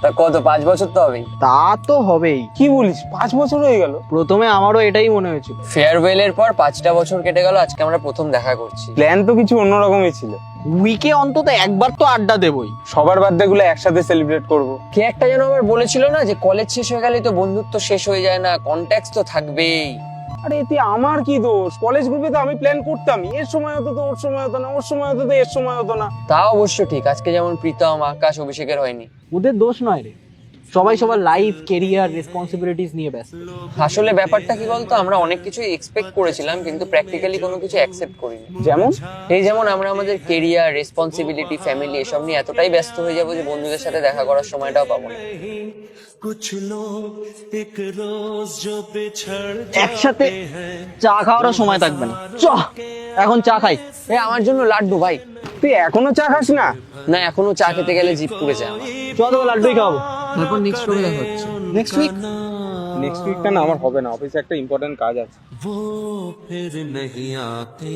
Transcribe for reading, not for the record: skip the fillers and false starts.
তা কত 5 বছর তো হবেই। তা তো হবেই। কি বলিস, 5 বছর হয়ে গেল? প্রথমে আমারও এটাই মনে হয়েছিল। ফেয়ারওয়েলের পর 5টা বছর কেটে গেল, আজকে আমরা প্রথম দেখা করছি। প্ল্যান তো কিছু অন্যরকমই ছিল। উইকে অন্তত একবার তো আড্ডা দেবই। সবার বার্থডে গুলো একসাথে সেলিব্রেট করব। কে একটা যেন আবার বলেছিল না যে কলেজ শেষ হয়ে গেলে তো বন্ধুত্ব শেষ হয়ে যায় না, কন্ট্যাক্ট তো থাকবেই। আরে এতে আমার কি দোষ? কলেজ গ্রুপে তো আমি প্ল্যান করতাম, এর সময় হতো তো ওর সময় হতো না, ওর সময় হতো তো এর সময় হতো না। তা অবশ্য ঠিক, আজকে যেমন প্রীতম, আকাশ, অভিষেকের হয়নি। ওদের দোষ নয় রে, সবাই সবার লাইফ, কেরিয়ার, রেসপন্সিবিলিটিস নিয়ে ব্যস্ত। আসলে ব্যাপারটা কি বলতো, আমরা অনেক কিছু এক্সপেক্ট করেছিলাম কিন্তু প্র্যাকটিক্যালি কোনো কিছু অ্যাকসেপ্ট করিনি। যেমন এই যেমন আমরা আমাদের কেরিয়ার, রেসপন্সিবিলিটি, ফ্যামিলি এসব নিয়ে এতটাই ব্যস্ত হয়ে যাবো যে বন্ধুদের সাথে দেখা করার সময়টাও পাবো না। একসাথে চা খাওয়ারও সময় থাকবে না। চ এখন চা খাই। আমার জন্য লাড্ডু ভাই। তুই এখনো চা খাস না? না, এখনো চা খেতে গেলে জিভ পুড়ে যায় আমার। চ তো লাড্ডুই খাবো। তারপর নেক্সট উইক দেখা হচ্ছে। Next week? নেক্সট উইকটা না, আমার হবে না, অফিসে একটা ইম্পর্টেন্ট কাজ আছে। वो फिर नहीं आते।